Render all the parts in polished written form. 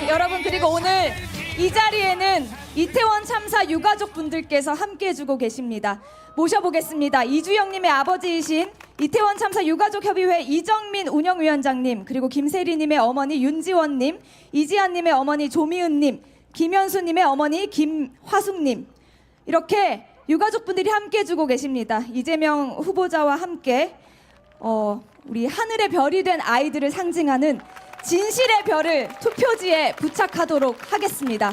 여러분, 그리고 오늘 이 자리에는 이태원 참사 유가족 분들께서 함께 해주고 계십니다. 모셔보겠습니다. 이주영님의 아버지이신 이태원 참사 유가족 협의회 이정민 운영위원장님, 그리고 김세리님의 어머니 윤지원님, 이지한님의 어머니 조미은님, 김현수님의 어머니 김화숙님, 이렇게 유가족분들이 함께 해주고 계십니다. 이재명 후보자와 함께 우리 하늘의 별이 된 아이들을 상징하는 진실의 별을 투표지에 부착하도록 하겠습니다.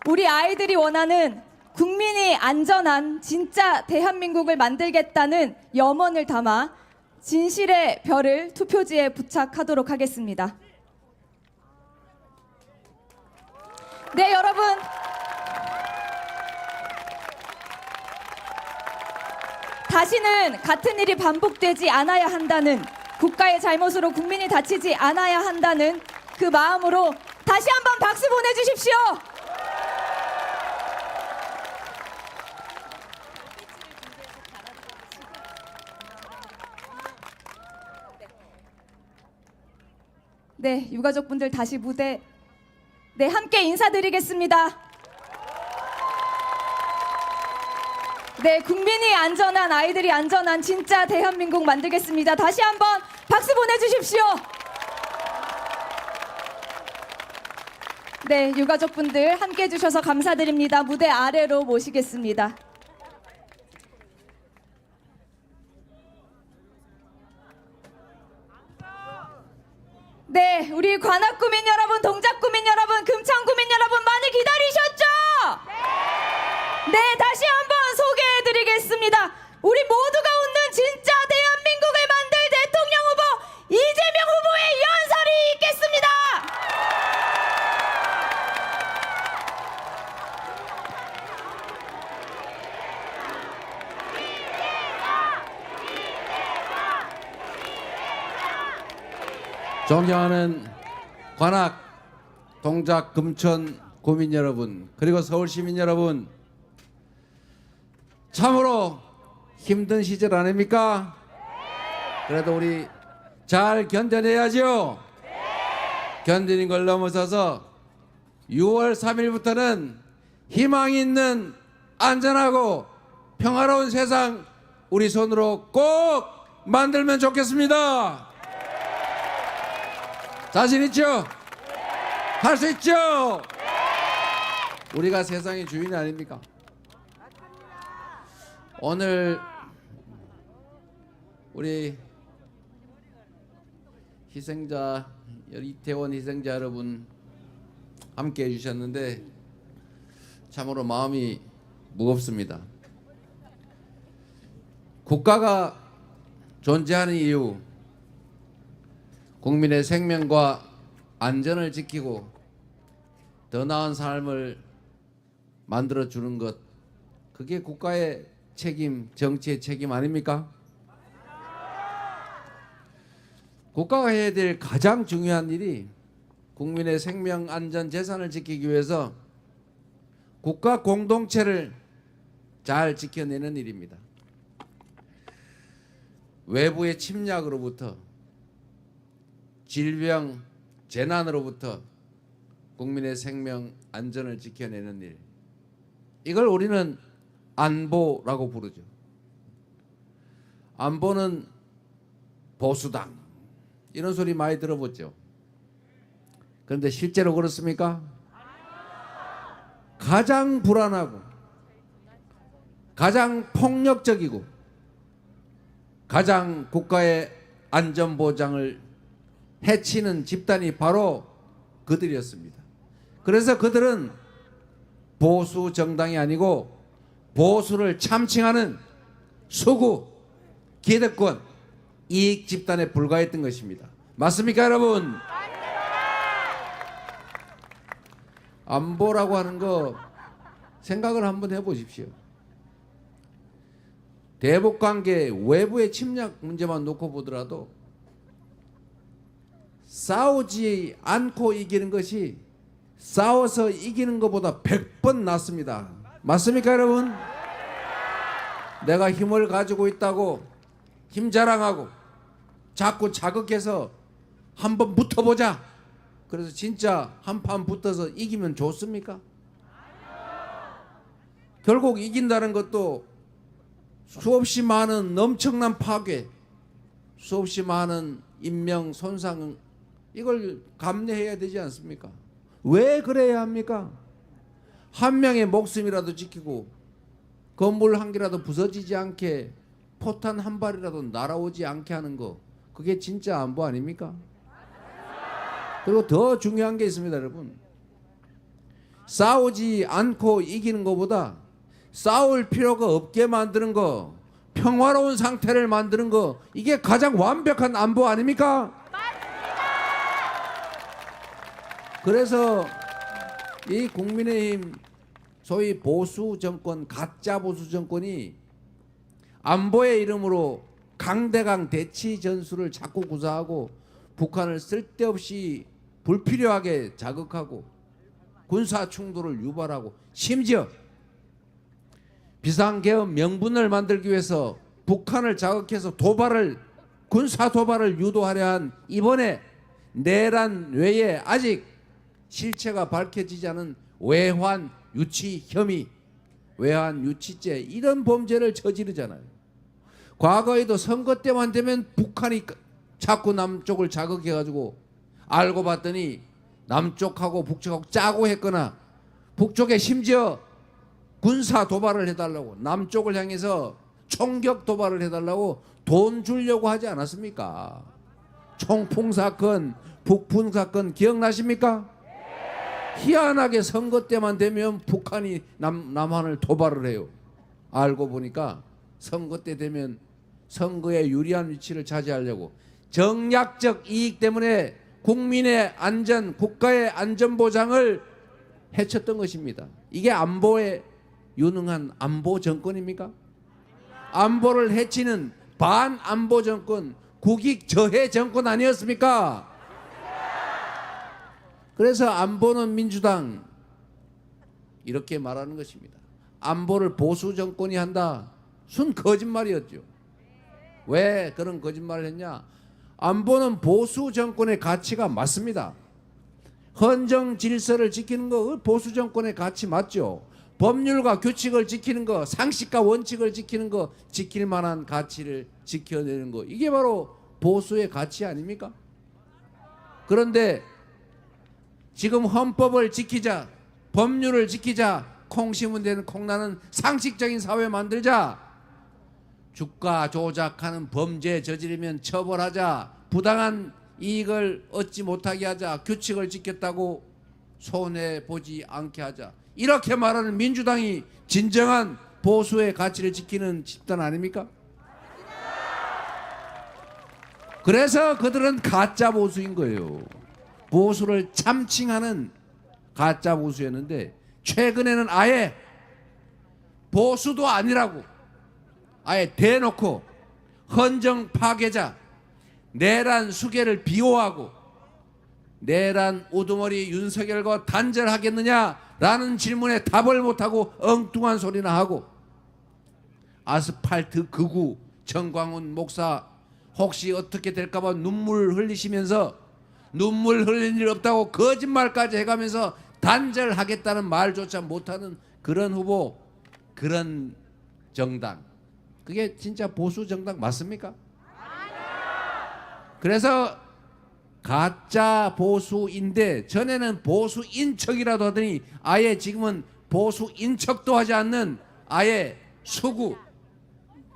우리 아이들이 원하는 국민이 안전한 진짜 대한민국을 만들겠다는 염원을 담아 진실의 별을 투표지에 부착하도록 하겠습니다. 네, 여러분. 다시는 같은 일이 반복되지 않아야 한다는, 국가의 잘못으로 국민이 다치지 않아야 한다는 그 마음으로 다시 한번 박수 보내주십시오. 네, 유가족분들 다시 무대 함께 인사드리겠습니다. 네, 국민이 안전한, 아이들이 안전한 진짜 대한민국 만들겠습니다. 다시 한번 박수 보내주십시오. 네, 유가족분들 함께 해주셔서 감사드립니다. 무대 아래로 모시겠습니다. 네, 우리 관악구민 여러분, 동작구민 여러분, 금창구민 여러분 많이 기다리셨죠? 네, 다시 한번 소개해드리겠습니다. 우리 모두가 웃는 진짜 대한민국을 만들 대통령 후보 이재명 후보의 연설이 있겠습니다. 존경하는 관악, 동작, 금천 구민 여러분, 그리고 서울 시민 여러분, 참으로 힘든 시절 아닙니까? 그래도 우리 잘 견뎌내야죠. 견디는 걸 넘어서서 6월 3일부터는 희망 있는 안전하고 평화로운 세상 우리 손으로 꼭 만들면 좋겠습니다. 자신 있죠? 할 수 있죠? 우리가 세상의 주인 아닙니까? 오늘 우리 희생자, 이태원 희생자 여러분 함께 해주셨는데 참으로 마음이 무겁습니다. 국가가 존재하는 이유, 국민의 생명과 안전을 지키고 더 나은 삶을 만들어주는 것, 그게 국가의 책임, 정치의 책임 아닙니까? 국가가 해야 될 가장 중요한 일이 국민의 생명, 안전, 재산을 지키기 위해서 국가 공동체를 잘 지켜내는 일입니다. 외부의 침략으로부터, 질병, 재난으로부터 국민의 생명, 안전을 지켜내는 일, 이걸 우리는 안보라고 부르죠. 안보는 보수당, 이런 소리 많이 들어보죠. 그런데 실제로 그렇습니까? 가장 불안하고 가장 폭력적이고 가장 국가의 안전보장을 해치는 집단이 바로 그들이었습니다. 그래서 그들은 보수 정당이 아니고 보수를 참칭하는 수구, 기득권, 이익 집단에 불과했던 것입니다. 맞습니까, 여러분? 안보라고 하는 거 생각을 한번 해보십시오. 대북관계 외부의 침략 문제만 놓고 보더라도 싸우지 않고 이기는 것이 싸워서 이기는 것보다 100번 낫습니다. 맞습니까, 여러분? 내가 힘을 가지고 있다고 힘 자랑하고 자꾸 자극해서 한번 붙어보자. 그래서 진짜 한판 붙어서 이기면 좋습니까? 결국 이긴다는 것도 수없이 많은 엄청난 파괴, 수없이 많은 인명 손상, 이걸 감내해야 되지 않습니까? 왜 그래야 합니까? 한 명의 목숨이라도 지키고 건물 한 개라도 부서지지 않게, 포탄 한 발이라도 날아오지 않게 하는 거, 그게 진짜 안보 아닙니까? 그리고 더 중요한 게 있습니다, 여러분. 싸우지 않고 이기는 것보다 싸울 필요가 없게 만드는 거, 평화로운 상태를 만드는 거, 이게 가장 완벽한 안보 아닙니까? 그래서 이 국민의힘 소위 보수 정권, 가짜 보수 정권이 안보의 이름으로 강대강 대치 전술을 자꾸 구사하고 북한을 쓸데없이 불필요하게 자극하고 군사 충돌을 유발하고, 심지어 비상계엄 명분을 만들기 위해서 북한을 자극해서 군사 도발을 유도하려 한 이번에 내란 외에 아직 실체가 밝혀지지 않은 외환 유치 혐의, 외환 유치죄, 이런 범죄를 저지르잖아요. 과거에도 선거 때만 되면 북한이 자꾸 남쪽을 자극해가지고 알고 봤더니 남쪽하고 북쪽하고 짜고 했거나, 북쪽에 심지어 군사 도발을 해달라고, 남쪽을 향해서 총격 도발을 해달라고 돈 주려고 하지 않았습니까? 총풍 사건, 북풍 사건 기억나십니까? 희한하게 선거 때만 되면 북한이 남한을 도발을 해요. 알고 보니까 선거 때 되면 선거에 유리한 위치를 차지하려고 정략적 이익 때문에 국민의 안전, 국가의 안전 보장을 해쳤던 것입니다. 이게 안보에 유능한 안보 정권입니까? 안보를 해치는 반안보 정권, 국익 저해 정권 아니었습니까? 그래서 안보는 민주당, 이렇게 말하는 것입니다. 안보를 보수 정권이 한다, 순 거짓말이었죠. 왜 그런 거짓말을 했냐? 안보는 보수 정권의 가치가 맞습니다. 헌정 질서를 지키는 거 보수 정권의 가치 맞죠. 법률과 규칙을 지키는 거, 상식과 원칙을 지키는 거, 지킬 만한 가치를 지켜내는 거, 이게 바로 보수의 가치 아닙니까? 그런데 지금 헌법을 지키자, 법률을 지키자, 콩 심은 데는 콩 나는 상식적인 사회 만들자, 주가 조작하는 범죄 저지르면 처벌하자, 부당한 이익을 얻지 못하게 하자, 규칙을 지켰다고 손해보지 않게 하자, 이렇게 말하는 민주당이 진정한 보수의 가치를 지키는 집단 아닙니까? 그래서 그들은 가짜 보수인 거예요. 보수를 참칭하는 가짜 보수였는데, 최근에는 아예 보수도 아니라고 아예 대놓고 헌정 파괴자, 내란 수괴를 비호하고, 내란 우두머리 윤석열과 단절하겠느냐라는 질문에 답을 못하고 엉뚱한 소리나 하고, 아스팔트 극우 정광훈 목사 혹시 어떻게 될까봐 눈물 흘리시면서 눈물 흘릴 일 없다고 거짓말까지 해가면서 단절하겠다는 말조차 못하는 그런 후보, 그런 정당, 그게 진짜 보수 정당 맞습니까? 그래서 가짜 보수인데, 전에는 보수인 척이라도 하더니 아예 지금은 보수인 척도 하지 않는 아예 수구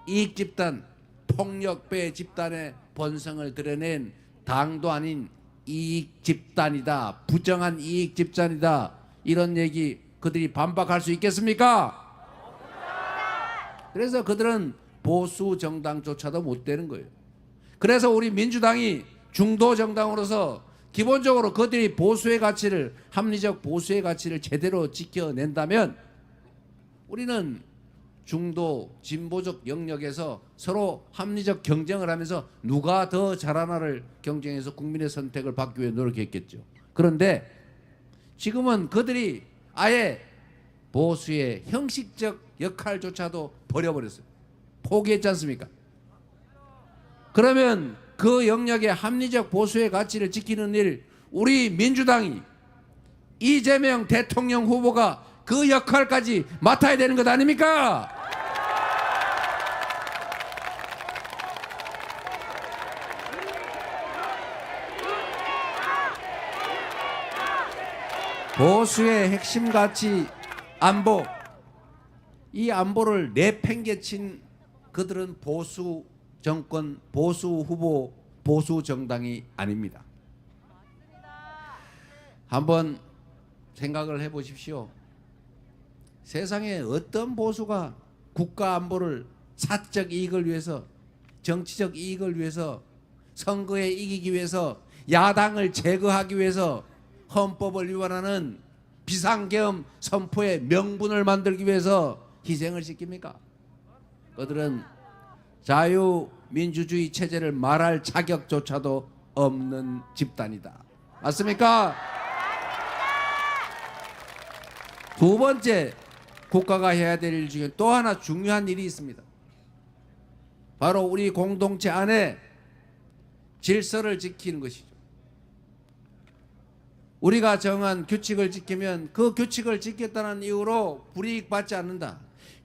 이익집단, 폭력배 집단의 본성을 드러낸 당도 아닌 이익집단이다, 부정한 이익집단이다, 이런 얘기 그들이 반박할 수 있겠습니까? 그래서 그들은 보수 정당조차도 못 되는 거예요. 그래서 우리 민주당이 중도 정당으로서 기본적으로 그들이 보수의 가치를, 합리적 보수의 가치를 제대로 지켜낸다면 우리는 중도 진보적 영역에서 서로 합리적 경쟁을 하면서 누가 더 잘하나를 경쟁해서 국민의 선택을 받기 위해 노력했겠죠. 그런데 지금은 그들이 아예 보수의 형식적 역할조차도 버려버렸어요. 포기했지 않습니까? 그러면 그 영역의 합리적 보수의 가치를 지키는 일, 우리 민주당이 이재명 대통령 후보가 그 역할까지 맡아야 되는 것 아닙니까? 보수의 핵심 가치 안보, 이 안보를 내팽개친 그들은 보수 정권, 보수 후보, 보수 정당이 아닙니다. 한번 생각을 해보십시오. 세상에 어떤 보수가 국가 안보를 사적 이익을 위해서, 정치적 이익을 위해서, 선거에 이기기 위해서, 야당을 제거하기 위해서 헌법을 위반하는 비상계엄 선포의 명분을 만들기 위해서 희생을 시킵니까? 그들은 자유민주주의 체제를 말할 자격조차도 없는 집단이다. 맞습니까? 두 번째, 국가가 해야 될 일 중에 또 하나 중요한 일이 있습니다. 바로 우리 공동체 안에 질서를 지키는 것이죠. 우리가 정한 규칙을 지키면 그 규칙을 지켰다는 이유로 불이익 받지 않는다.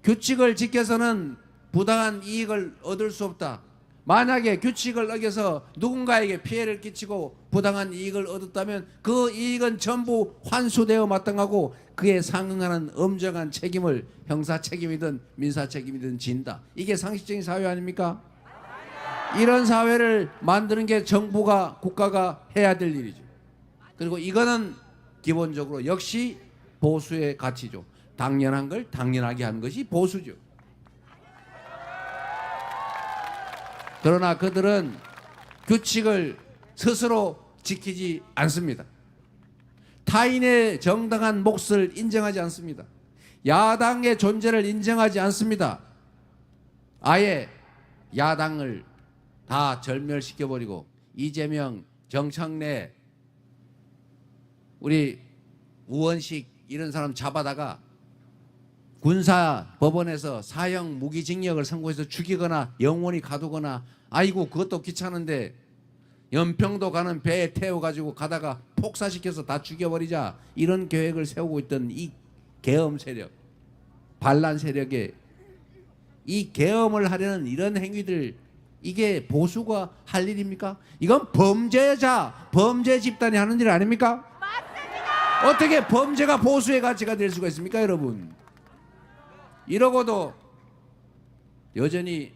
규칙을 지켜서는 부당한 이익을 얻을 수 없다. 만약에 규칙을 어겨서 누군가에게 피해를 끼치고 부당한 이익을 얻었다면 그 이익은 전부 환수되어 마땅하고 그에 상응하는 엄정한 책임을 형사 책임이든 민사 책임이든 진다. 이게 상식적인 사회 아닙니까? 이런 사회를 만드는 게 정부가, 국가가 해야 될 일이죠. 그리고 이거는 기본적으로 역시 보수의 가치죠. 당연한 걸 당연하게 하는 것이 보수죠. 그러나 그들은 규칙을 스스로 지키지 않습니다. 타인의 정당한 몫을 인정하지 않습니다. 야당의 존재를 인정하지 않습니다. 아예 야당을 다 절멸시켜버리고 이재명, 정청래, 우리 우원식 이런 사람 잡아다가 군사법원에서 사형 무기징역을 선고해서 죽이거나 영원히 가두거나, 아이고 그것도 귀찮은데 연평도 가는 배에 태워가지고 가다가 폭사시켜서 다 죽여버리자, 이런 계획을 세우고 있던 이 계엄 세력, 반란 세력의 이 계엄을 하려는 이런 행위들, 이게 보수가 할 일입니까? 이건 범죄자, 범죄 집단이 하는 일 아닙니까? 맞습니다. 어떻게 범죄가 보수의 가치가 될 수가 있습니까, 여러분? 이러고도 여전히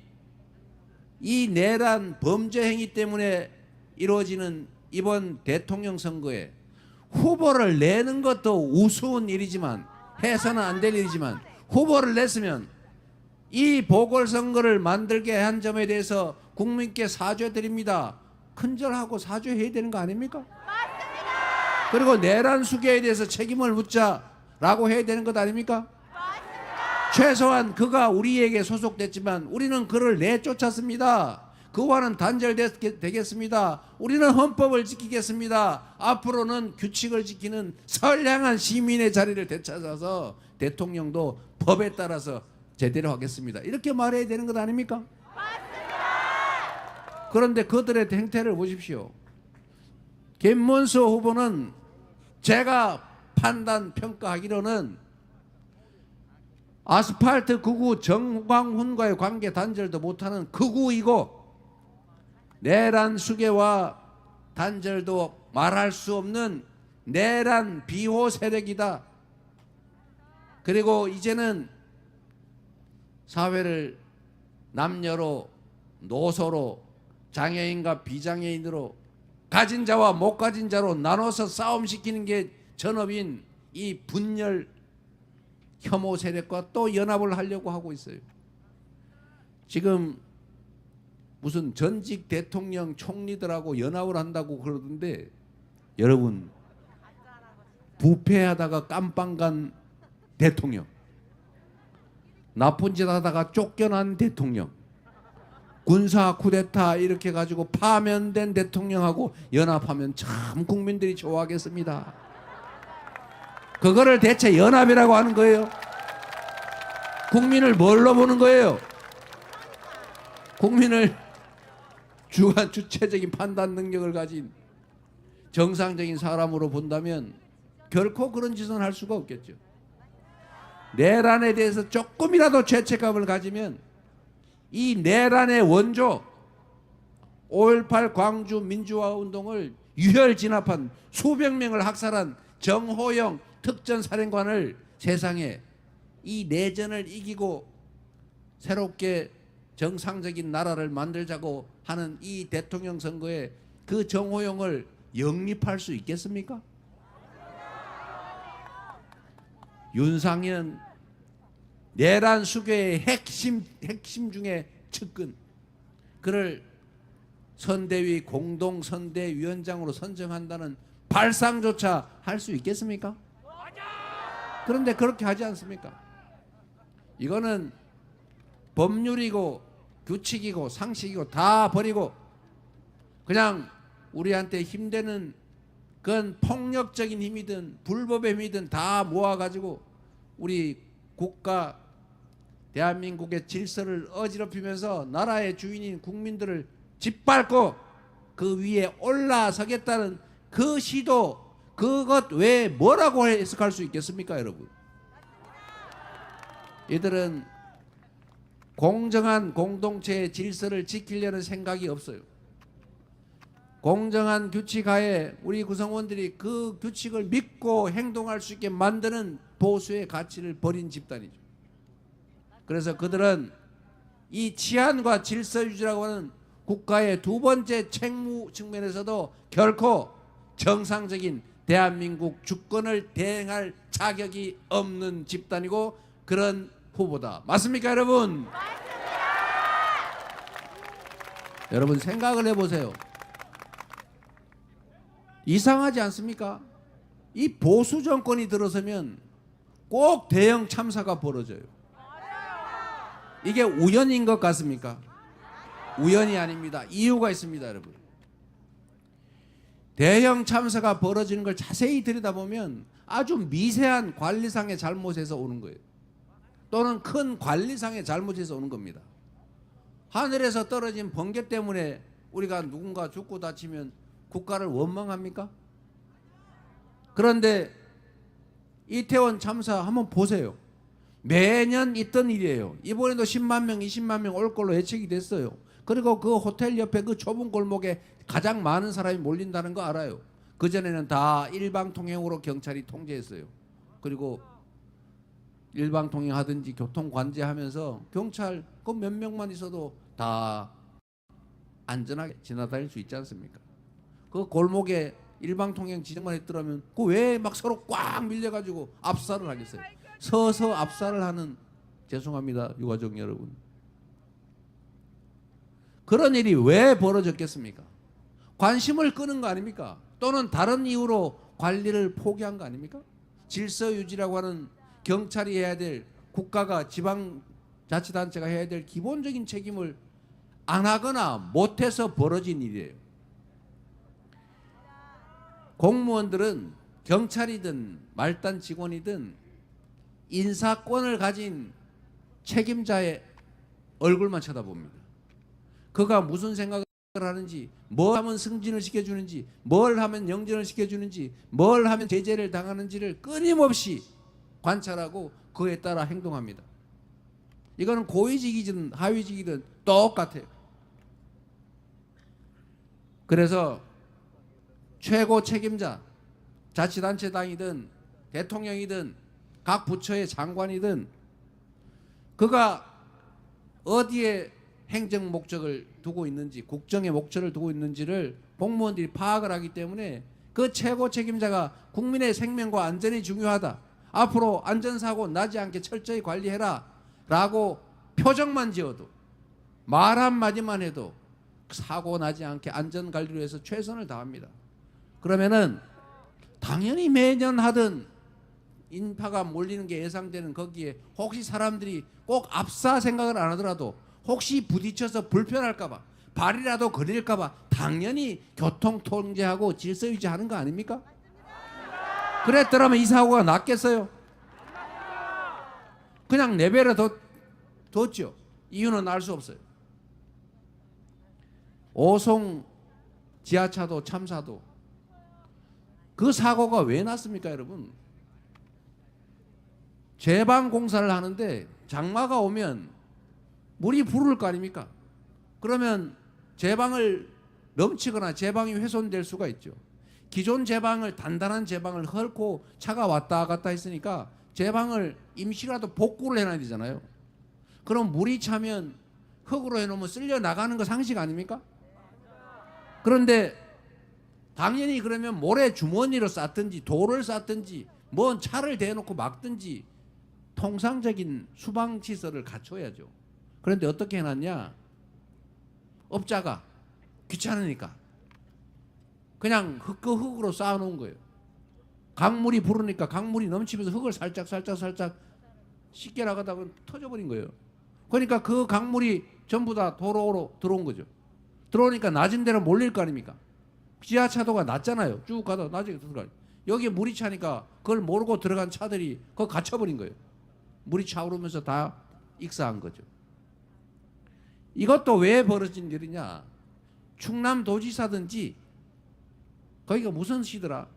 이 내란 범죄 행위 때문에 이루어지는 이번 대통령 선거에 후보를 내는 것도 우스운 일이지만, 해서는 안 될 일이지만, 후보를 냈으면 이 보궐선거를 만들게 한 점에 대해서 국민께 사죄드립니다, 큰절하고 사죄해야 되는 거 아닙니까? 맞습니다. 그리고 내란 수계에 대해서 책임을 묻자라고 해야 되는 것 아닙니까? 맞습니다. 최소한 그가 우리에게 소속됐지만 우리는 그를 내쫓았습니다. 그와는 단절되겠습니다. 우리는 헌법을 지키겠습니다. 앞으로는 규칙을 지키는 선량한 시민의 자리를 되찾아서 대통령도 법에 따라서 제대로 하겠습니다, 이렇게 말해야 되는 것 아닙니까? 맞습니다. 그런데 그들의 행태를 보십시오. 김문수 후보는 제가 판단 평가하기로는 아스팔트 극우 정광훈과의 관계 단절도 못하는 극우이고, 내란 수계와 단절도 말할 수 없는 내란 비호 세력이다. 그리고 이제는 사회를 남녀로, 노소로, 장애인과 비장애인으로, 가진 자와 못 가진 자로 나눠서 싸움시키는 게 전업인 이 분열 혐오 세력과 또 연합을 하려고 하고 있어요. 지금 무슨 전직 대통령 총리들하고 연합을 한다고 그러던데, 여러분, 부패하다가 깜빵 간 대통령, 나쁜 짓 하다가 쫓겨난 대통령, 군사 쿠데타 이렇게 가지고 파면된 대통령하고 연합하면 참 국민들이 좋아하겠습니다. 그거를 대체 연합이라고 하는 거예요? 국민을 뭘로 보는 거예요? 국민을 주관 주체적인 판단 능력을 가진 정상적인 사람으로 본다면 결코 그런 짓은 할 수가 없겠죠. 내란에 대해서 조금이라도 죄책감을 가지면 이 내란의 원조 5.18 광주 민주화 운동을 유혈 진압한 수백 명을 학살한 정호영 특전사령관을 세상에 이 내전을 이기고 새롭게 정상적인 나라를 만들자고 하는 이 대통령 선거에 그 정호영을 영립할 수 있겠습니까? 윤상현 내란 수교의 핵심 중에 측근, 그를 선대위 공동선대위원장으로 선정한다는 발상조차 할 수 있겠습니까? 그런데 그렇게 하지 않습니까? 이거는 법률이고 규칙이고 상식이고 다 버리고 그냥 우리한테 힘되는 그건 폭력적인 힘이든 불법의 힘이든 다 모아가지고 우리 국가 대한민국의 질서를 어지럽히면서 나라의 주인인 국민들을 짓밟고 그 위에 올라서겠다는 그 시도, 그것 외에 뭐라고 해석할 수 있겠습니까, 여러분? 이들은 공정한 공동체의 질서를 지키려는 생각이 없어요. 공정한 규칙 하에 우리 구성원들이 그 규칙을 믿고 행동할 수 있게 만드는 보수의 가치를 버린 집단이죠. 그래서 그들은 이 치안과 질서 유지라고 하는 국가의 두 번째 책무 측면에서도 결코 정상적인 대한민국 주권을 대행할 자격이 없는 집단이고 그런 후보다. 맞습니까, 여러분? 여러분 생각을 해보세요. 이상하지 않습니까? 이 보수 정권이 들어서면 꼭 대형 참사가 벌어져요. 이게 우연인 것 같습니까? 우연이 아닙니다. 이유가 있습니다, 여러분. 대형 참사가 벌어지는 걸 자세히 들여다보면 아주 미세한 관리상의 잘못에서 오는 거예요. 또는 큰 관리상의 잘못에서 오는 겁니다. 하늘에서 떨어진 번개 때문에 우리가 누군가 죽고 다치면 국가를 원망합니까? 그런데 이태원 참사 한번 보세요. 매년 있던 일이에요. 이번에도 10만 명, 20만 명 올 걸로 예측이 됐어요. 그리고 그 호텔 옆에 그 좁은 골목에 가장 많은 사람이 몰린다는 거 알아요. 그전에는 다 일방통행으로 경찰이 통제했어요. 그리고 일방통행하든지 교통관제하면서 경찰 그 몇 명만 있어도 다 안전하게 지나다닐 수 있지 않습니까? 그 골목에 일방통행 지정만 했더라면 그 왜 막 서로 꽉 밀려가지고 압살을 하겠어요? 서서 압살을 하는, 죄송합니다 유가족 여러분, 그런 일이 왜 벌어졌겠습니까? 관심을 끄는 거 아닙니까? 또는 다른 이유로 관리를 포기한 거 아닙니까? 질서 유지라고 하는 경찰이 해야 될, 국가가 지방자치단체가 해야 될 기본적인 책임을 안 하거나 못해서 벌어진 일이에요. 공무원들은 경찰이든 말단 직원이든 인사권을 가진 책임자의 얼굴만 쳐다봅니다. 그가 무슨 생각을 하는지, 뭘 하면 승진을 시켜주는지, 뭘 하면 영전을 시켜주는지, 뭘 하면 제재를 당하는지를 끊임없이 관찰하고 그에 따라 행동합니다. 이거는 고위직이든 하위직이든 똑같아요. 그래서 최고 책임자, 자치단체장이든 대통령이든 각 부처의 장관이든 그가 어디에 행정 목적을 두고 있는지, 국정의 목적을 두고 있는지를 공무원들이 파악을 하기 때문에 그 최고 책임자가 국민의 생명과 안전이 중요하다, 앞으로 안전사고 나지 않게 철저히 관리해라 라고 표정만 지어도, 말 한마디만 해도 사고 나지 않게 안전관리를 위해서 최선을 다합니다. 그러면은 당연히 매년 하던 인파가 몰리는 게 예상되는 거기에 혹시 사람들이 꼭 압사 생각을 안 하더라도 혹시 부딪혀서 불편할까봐, 발이라도 거릴까봐 당연히 교통 통제하고 질서 유지하는 거 아닙니까? 그랬더라면 이 사고가 났겠어요? 그냥 내버려 뒀죠. 이유는 알 수 없어요. 오송 지하차도 참사도 그 사고가 왜 났습니까, 여러분? 제방 공사를 하는데 장마가 오면 물이 부를 거 아닙니까? 그러면 제방을 넘치거나 제방이 훼손될 수가 있죠. 기존 제방을 단단한 제방을 헐고 차가 왔다 갔다 했으니까 제방을 임시라도 복구를 해놔야 되잖아요. 그럼 물이 차면 흙으로 해놓으면 쓸려 나가는 거 상식 아닙니까? 그런데 당연히 그러면 모래 주머니로 쌌든지 돌을 쌌든지 뭔 차를 대놓고 막든지 통상적인 수방 시설을 갖춰야죠. 그런데 어떻게 해놨냐? 업자가 귀찮으니까 그냥 그 흙으로 쌓아놓은 거예요. 강물이 부르니까 강물이 넘치면서 흙을 살짝 씻겨 나가다가 터져버린 거예요. 그러니까 그 강물이 전부 다 도로로 들어온 거죠. 들어오니까 낮은 데로 몰릴 거 아닙니까? 지하차도가 낮잖아요. 쭉 가다 나중에 들어가. 여기에 물이 차니까 그걸 모르고 들어간 차들이 그거 갇혀버린 거예요. 물이 차오르면서 다 익사한 거죠. 이것도 왜 벌어진 일이냐? 충남도지사든지 거기가 무슨 시더라?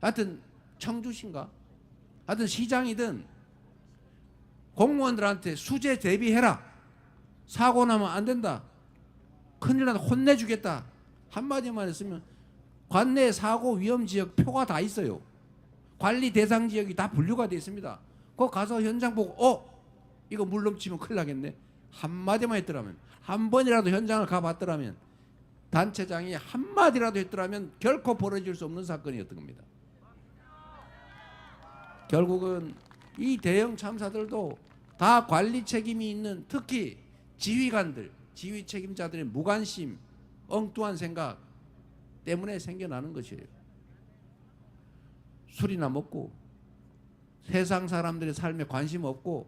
하여튼 청주시인가? 하여튼 시장이든 공무원들한테 수재 대비해라. 사고 나면 안 된다. 큰일 나다. 혼내주겠다. 한마디만 했으면 관내 사고 위험 지역 표가 다 있어요. 관리 대상 지역이 다 분류가 되어 있습니다. 그거 가서 현장 보고 이거 물 넘치면 큰일 나겠네. 한마디만 했더라면, 한 번이라도 현장을 가봤더라면, 단체장이 한마디라도 했더라면 결코 벌어질 수 없는 사건이었던 겁니다. 결국은 이 대형 참사들도 다 관리 책임이 있는, 특히 지휘관들, 지휘 책임자들의 무관심, 엉뚱한 생각 때문에 생겨나는 것이에요. 술이나 먹고 세상 사람들의 삶에 관심 없고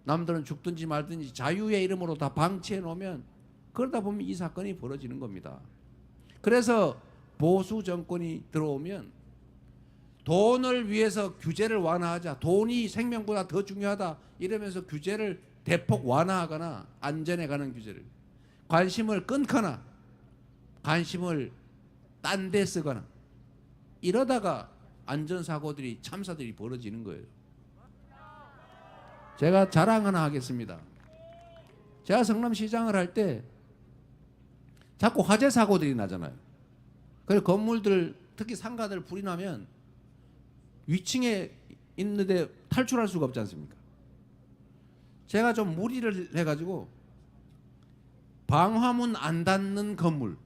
남들은 죽든지 말든지 자유의 이름으로 다 방치해 놓으면 그러다 보면 이 사건이 벌어지는 겁니다. 그래서 보수 정권이 들어오면 돈을 위해서 규제를 완화하자, 돈이 생명보다 더 중요하다 이러면서 규제를 대폭 완화하거나 안전에 관한 규제를, 관심을 끊거나 관심을 딴 데 쓰거나 이러다가 안전사고들이, 참사들이 벌어지는 거예요. 제가 자랑 하나 하겠습니다. 제가 성남시장을 할 때 자꾸 화재 사고들이 나잖아요. 그래서 건물들, 특히 상가들 불이 나면 위층에 있는데 탈출할 수가 없지 않습니까? 제가 좀 무리를 해가지고 방화문 안 닫는 건물,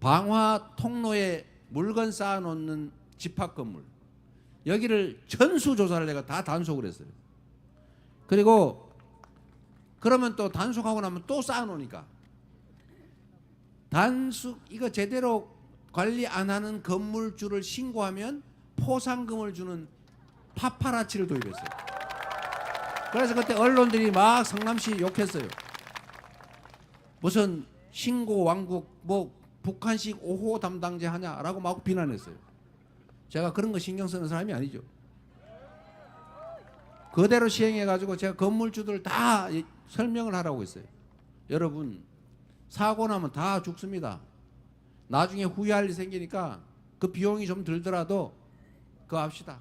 방화 통로에 물건 쌓아놓는 집합 건물, 여기를 전수조사를 내가 다 단속을 했어요. 그리고 그러면 또 단속하고 나면 또 쌓아놓으니까 단속 이거 제대로 관리 안 하는 건물주를 신고하면 포상금을 주는 파파라치를 도입했어요. 그래서 그때 언론들이 막 성남시 욕했어요. 무슨 신고 왕국, 뭐 북한식 5호 담당자 하냐라고 막 비난했어요. 제가 그런 거 신경 쓰는 사람이 아니죠. 그대로 시행해가지고 제가 건물주들 다 설명을 하라고 했어요. 여러분, 사고 나면 다 죽습니다. 나중에 후회할 일이 생기니까 그 비용이 좀 들더라도 그거 합시다.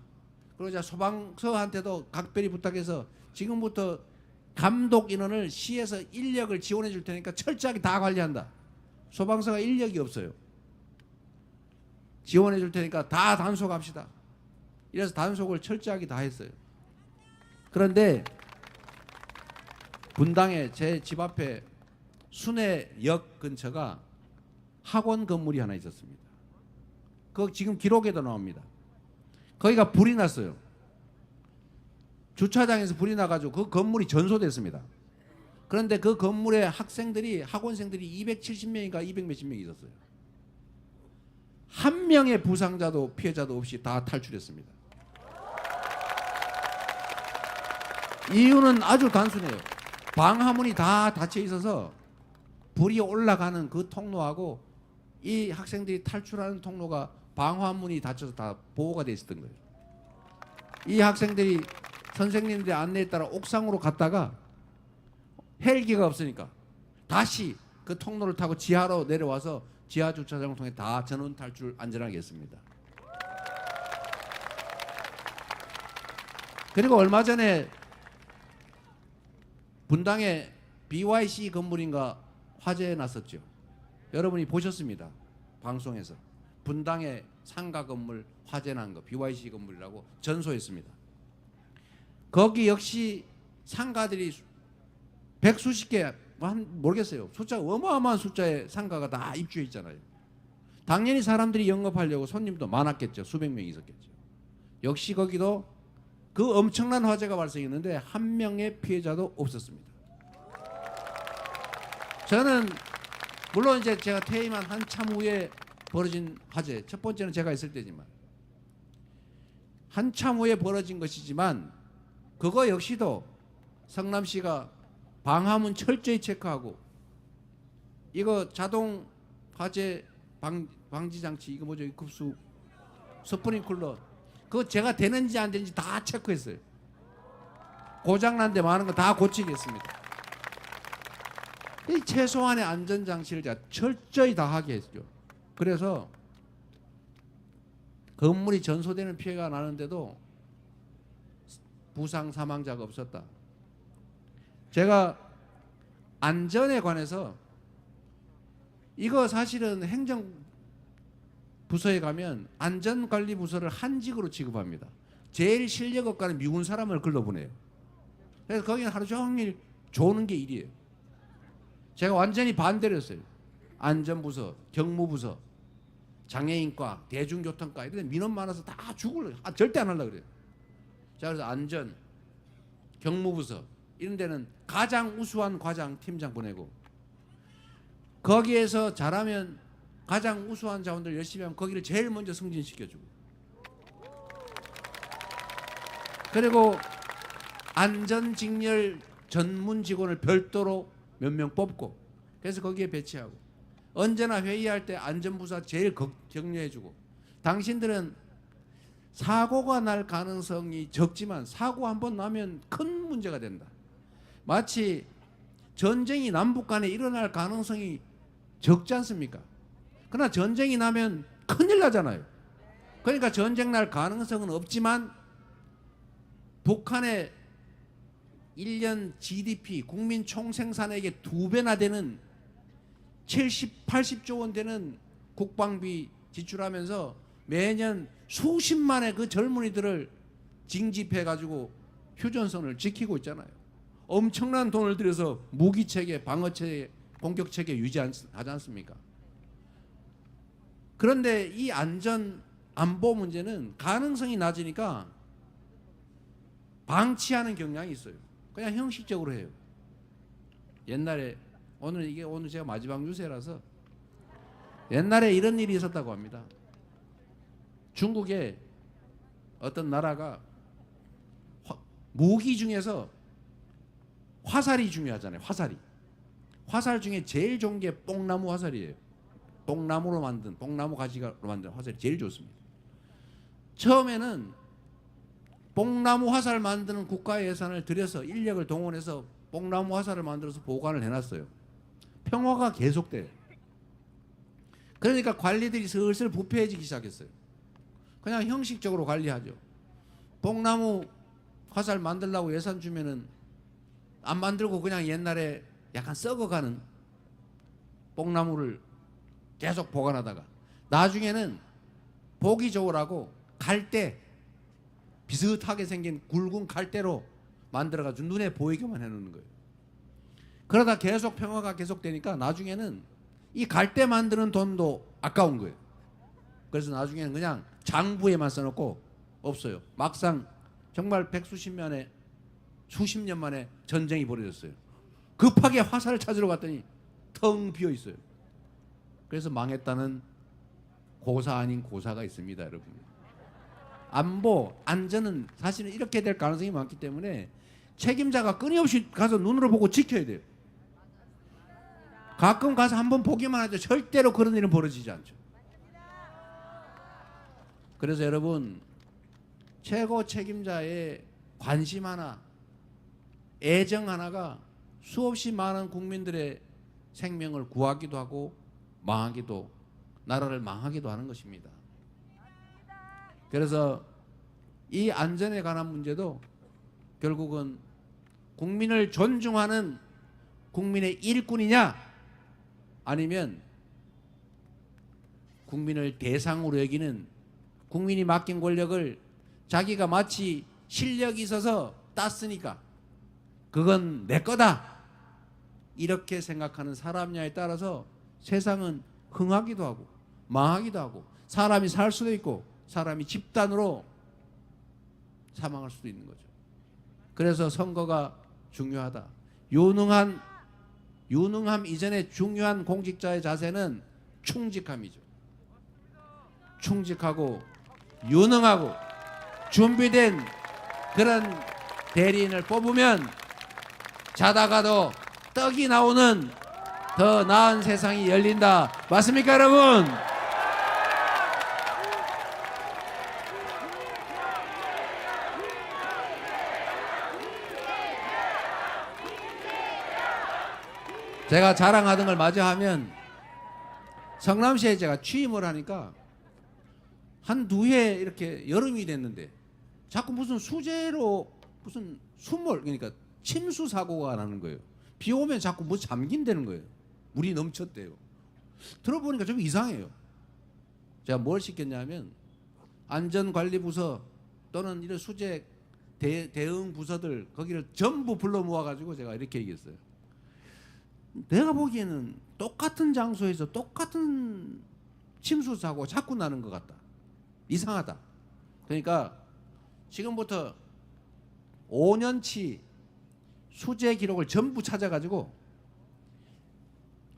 그리고 제가 소방서한테도 각별히 부탁해서 지금부터 감독 인원을 시에서 인력을 지원해 줄 테니까 철저하게 다 관리한다. 소방서가 인력이 없어요. 지원해 줄 테니까 다 단속합시다. 이래서 단속을 철저하게 다 했어요. 그런데 분당에 제 집 앞에 순회역 근처가 학원 건물이 하나 있었습니다. 그거 지금 기록에도 나옵니다. 거기가 불이 났어요. 주차장에서 불이 나가지고 그 건물이 전소됐습니다. 그런데 그 건물에 학생들이, 학원생들이 270명인가 200 몇십 명이 있었어요. 한 명의 부상자도 피해자도 없이 다 탈출했습니다. 이유는 아주 단순해요. 방화문이 다 닫혀 있어서 불이 올라가는 그 통로하고 이 학생들이 탈출하는 통로가 방화문이 닫혀서 다 보호가 돼 있었던 거예요. 이 학생들이 선생님들의 안내에 따라 옥상으로 갔다가 헬기가 없으니까 다시 그 통로를 타고 지하로 내려와서 지하 주차장을 통해 다 전원 탈출 안전하게 했습니다. 그리고 얼마 전에 분당에 BYC 건물인가 화재에 났었죠. 여러분이 보셨습니다. 방송에서 분당에 상가 건물 화재 난 거 BYC 건물이라고 전소했습니다. 거기 역시 상가들이 백수십 개 모르겠어요. 숫자가 어마어마한 숫자의 상가가 다 입주해 있잖아요. 당연히 사람들이 영업하려고 손님도 많았겠죠. 수백 명이 있었겠죠. 역시 거기도 그 엄청난 화재가 발생했는데 한 명의 피해자도 없었습니다. 저는 물론 이제 제가 퇴임한 한참 후에 벌어진 화재, 첫 번째는 제가 있을 때지만 한참 후에 벌어진 것이지만 그거 역시도 성남시가 방화문 철저히 체크하고 이거 자동 화재 방지 장치 이거 뭐죠? 급수 스프링클러 그거 제가 되는지 안 되는지 다 체크했어요. 고장난 데 많은 거 다 고치겠습니다. 이 최소한의 안전장치를 제가 철저히 다 하게 했죠. 그래서 건물이 전소되는 피해가 나는데도 부상 사망자가 없었다. 제가 안전에 관해서 이거 사실은 행정부서에 가면 안전관리부서를 한직으로 취급합니다. 제일 실력 없가는 미군 사람을 걸러보내요. 그래서 거기는 하루 종일 조는 게 일이에요. 제가 완전히 반대를 했어요. 안전부서, 경무부서, 장애인과, 대중교통과 이런 데 민원 많아서 다 죽을래. 절대 안 하려고 그래요. 자, 그래서 안전, 경무부서 이런 데는 가장 우수한 과장, 팀장 보내고 거기에서 잘하면 가장 우수한 자원들 열심히 하면 거기를 제일 먼저 승진시켜주고 그리고 안전직렬 전문 직원을 별도로 몇 명 뽑고 그래서 거기에 배치하고 언제나 회의할 때 안전부사 제일 격려해주고 당신들은 사고가 날 가능성이 적지만 사고 한번 나면 큰 문제가 된다. 마치 전쟁이 남북 간에 일어날 가능성이 적지 않습니까? 그러나 전쟁이 나면 큰일 나잖아요. 그러니까 전쟁 날 가능성은 없지만 북한의 1년 GDP 국민 총생산액의 2배나 되는 70, 80조 원 되는 국방비 지출하면서 매년 수십만의 그 젊은이들을 징집해가지고 휴전선을 지키고 있잖아요. 엄청난 돈을 들여서 무기체계, 방어체계, 공격체계 유지하지 않습니까? 그런데 이 안보 문제는 가능성이 낮으니까 방치하는 경향이 있어요. 그냥 형식적으로 해요. 옛날에 오늘 제가 마지막 유세라서 옛날에 이런 일이 있었다고 합니다. 중국에 어떤 나라가 무기 중에서 화살이 중요하잖아요. 화살 중에 제일 좋은 게 뽕나무 화살이에요. 뽕나무 가지로 만든 화살이 제일 좋습니다. 처음에는 뽕나무 화살 만드는 국가 예산을 들여서 인력을 동원해서 뽕나무 화살을 만들어서 보관을 해놨어요. 평화가 계속돼요. 그러니까 관리들이 슬슬 부패해지기 시작했어요. 그냥 형식적으로 관리하죠. 뽕나무 화살 만들려고 예산 주면은 안 만들고 그냥 옛날에 약간 썩어가는 뽕나무를 계속 보관하다가 나중에는 보기 좋으라고 갈대 비슷하게 생긴 굵은 갈대로 만들어가지고 눈에 보이게만 해놓는 거예요. 그러다 계속 평화가 계속되니까 나중에는 이 갈대 만드는 돈도 아까운 거예요. 그래서 나중에는 그냥 장부에만 써놓고 없어요. 막상 정말 백수십 수십 년 만에 전쟁이 벌어졌어요. 급하게 화살을 찾으러 갔더니 텅 비어 있어요. 그래서 망했다는 고사 아닌 고사가 있습니다, 여러분. 안전은 사실은 이렇게 될 가능성이 많기 때문에 책임자가 끊임없이 가서 눈으로 보고 지켜야 돼요. 가끔 가서 한번 보기만 하죠. 절대로 그런 일은 벌어지지 않죠. 그래서 여러분 최고 책임자의 관심 하나, 애정 하나가 수없이 많은 국민들의 생명을 구하기도 하고 망하기도, 나라를 망하기도 하는 것입니다. 그래서 이 안전에 관한 문제도 결국은 국민을 존중하는 국민의 일꾼이냐, 아니면 국민을 대상으로 여기는, 국민이 맡긴 권력을 자기가 마치 실력이 있어서 땄으니까 그건 내 거다, 이렇게 생각하는 사람냐에 따라서 세상은 흥하기도 하고 망하기도 하고, 사람이 살 수도 있고 사람이 집단으로 사망할 수도 있는 거죠. 그래서 선거가 중요하다. 유능함 이전에 중요한 공직자의 자세는 충직함이죠. 충직하고 유능하고 준비된 그런 대리인을 뽑으면 자다가도 떡이 나오는 더 나은 세상이 열린다. 맞습니까, 여러분? 제가 자랑하던 걸 마저 하면, 성남시에 제가 취임을 하니까 한 두 해 이렇게 여름이 됐는데 자꾸 무슨 수재로 무슨 수몰, 그러니까 침수 사고가 나는 거예요. 비 오면 자꾸 뭐 잠긴다는 거예요. 물이 넘쳤대요. 들어보니까 좀 이상해요. 제가 뭘 시켰냐면, 안전관리부서 또는 이런 수재 대응 부서들 거기를 전부 불러 모아가지고 제가 이렇게 얘기했어요. 내가 보기에는 똑같은 장소에서 똑같은 침수 사고가 자꾸 나는 것 같다. 이상하다. 그러니까 지금부터 5년치 수재 기록을 전부 찾아가지고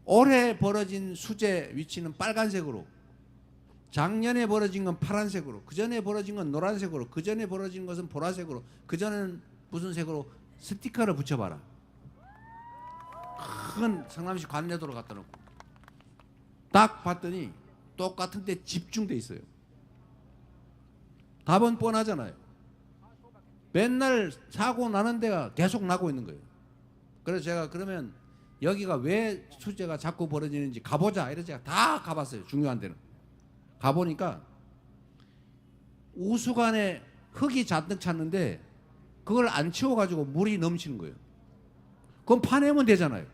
올해 벌어진 수재 위치는 빨간색으로, 작년에 벌어진 건 파란색으로, 그 전에 벌어진 건 노란색으로, 그 전에 벌어진 것은 보라색으로, 그 전에는 무슨 색으로 스티커를 붙여봐라. 큰 성남시 관내도로 갖다 놓고 딱 봤더니 똑같은 데 집중돼 있어요. 답은 뻔하잖아요. 맨날 사고 나는 데가 계속 나고 있는 거예요. 그래서 제가 그러면 여기가 왜 수재가 자꾸 벌어지는지 가보자, 이래서 제가 다 가봤어요. 중요한 데는 가보니까 우수관에 흙이 잔뜩 찼는데 그걸 안 치워가지고 물이 넘치는 거예요. 그럼 파내면 되잖아요.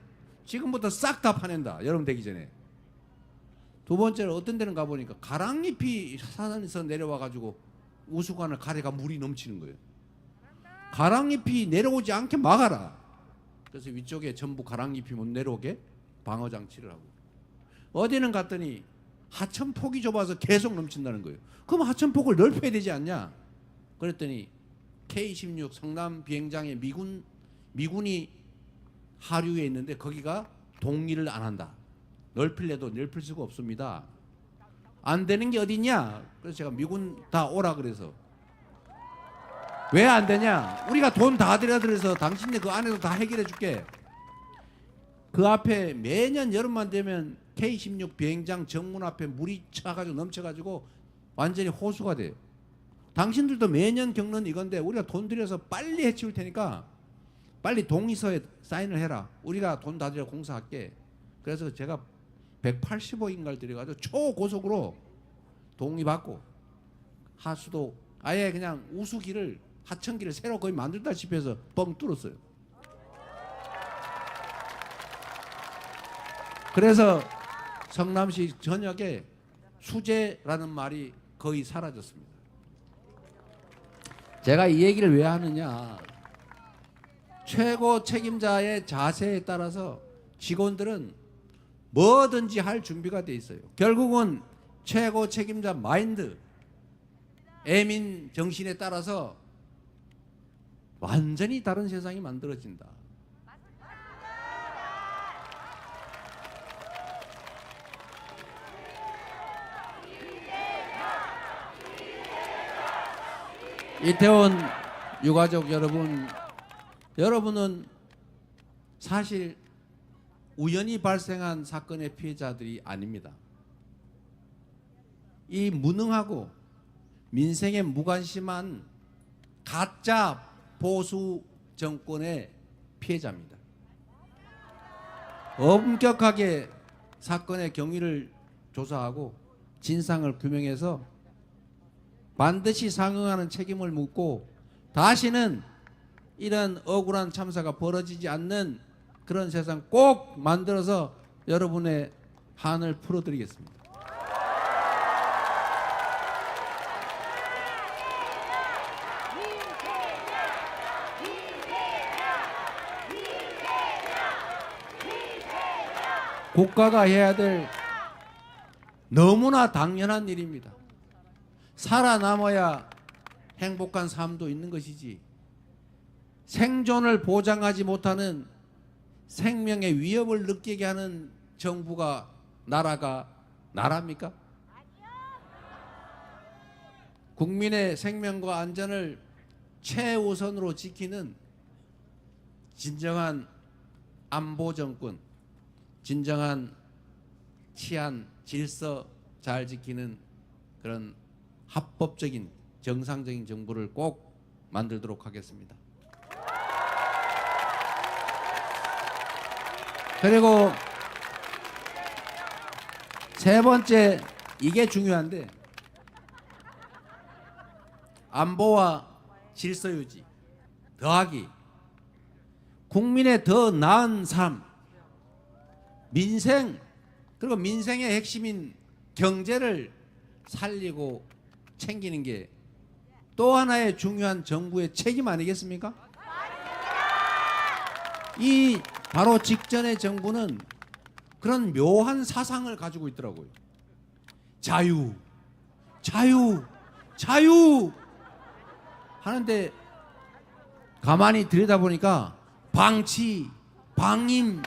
지금부터 싹 다 파낸다, 여름 되기 전에. 두 번째로 어떤 데는 가보니까 가랑잎이 산에서 내려와가지고 우수관을 가래가 물이 넘치는 거예요. 가랑잎이 내려오지 않게 막아라. 그래서 위쪽에 전부 가랑잎이 못 내려오게 방어 장치를 하고, 어디는 갔더니 하천폭이 좁아서 계속 넘친다는 거예요. 그럼 하천폭을 넓혀야 되지 않냐? 그랬더니 K-16 성남 비행장에 미군이 하류에 있는데 거기가 동의를 안 한다. 넓힐래도 넓힐 수가 없습니다. 안 되는 게 어디냐? 그래서 제가 미군 다 오라 그래서. 왜 안 되냐? 우리가 돈 다 들여서 당신네 그 안에서 다 해결해 줄게. 그 앞에 매년 여름만 되면 K-16 비행장 정문 앞에 물이 차가지고 넘쳐가지고 완전히 호수가 돼요. 당신들도 매년 겪는 이건데 우리가 돈 들여서 빨리 해치울 테니까 빨리 동의서에 사인을 해라. 우리가 돈 다 들여 공사할게. 그래서 제가 180억인가를 들여가지고 초고속으로 동의받고 하수도 아예 그냥 우수기를, 하천기를 새로 거의 만들다시피 해서 뻥 뚫었어요. 그래서 성남시 전역에 수재라는 말이 거의 사라졌습니다. 제가 이 얘기를 왜 하느냐? 최고 책임자의 자세에 따라서 직원들은 뭐든지 할 준비가 돼 있어요. 결국은 최고 책임자 마인드, 애민 정신에 따라서 완전히 다른 세상이 만들어진다. 이태원 유가족 여러분, 여러분은 사실 우연히 발생한 사건의 피해자들이 아닙니다. 이 무능하고 민생에 무관심한 가짜 보수 정권의 피해자입니다. 엄격하게 사건의 경위를 조사하고 진상을 규명해서 반드시 상응하는 책임을 묻고 다시는 이런 억울한 참사가 벌어지지 않는 그런 세상 꼭 만들어서 여러분의 한을 풀어드리겠습니다. 국가가 해야 될 너무나 당연한 일입니다. 살아남아야 행복한 삶도 있는 것이지 생존을 보장하지 못하는 생명의 위협을 느끼게 하는 정부가 나라가 나라입니까? 국민의 생명과 안전을 최우선으로 지키는 진정한 안보 정권, 진정한 치안, 질서 잘 지키는 그런 합법적인 정상적인 정부를 꼭 만들도록 하겠습니다. 그리고 세 번째, 이게 중요한데, 안보와 질서 유지 더하기 국민의 더 나은 삶, 민생, 그리고 민생의 핵심인 경제를 살리고 챙기는 게 또 하나의 중요한 정부의 책임 아니겠습니까? 이 바로 직전의 정부는 그런 묘한 사상을 가지고 있더라고요. 자유, 자유, 자유 하는데 가만히 들여다보니까 방치, 방임,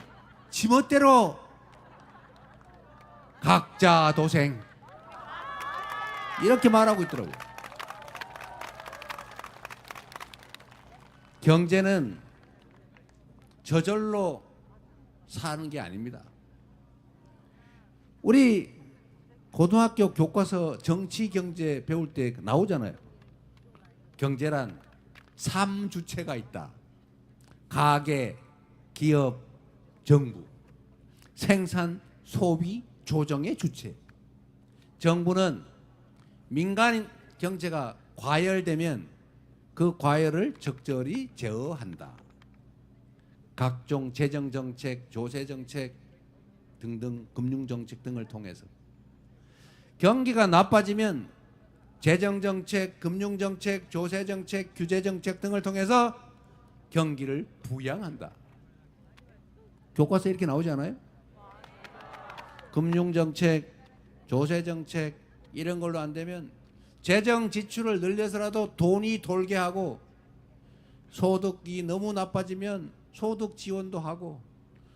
지멋대로 각자 도생 이렇게 말하고 있더라고요. 경제는 저절로 사는 게 아닙니다. 우리 고등학교 교과서 정치 경제 배울 때 나오잖아요. 경제란 3주체가 있다. 가계, 기업, 정부. 생산, 소비, 조정의 주체. 정부는 민간 경제가 과열되면 그 과열을 적절히 제어한다. 각종 재정정책, 조세정책 등등 금융정책 등을 통해서 경기가 나빠지면 재정정책, 금융정책, 조세정책, 규제정책 등을 통해서 경기를 부양한다. 교과서에 이렇게 나오지 않아요? 금융정책, 조세정책 이런 걸로 안 되면 재정 지출을 늘려서라도 돈이 돌게 하고 소득이 너무 나빠지면 소득 지원도 하고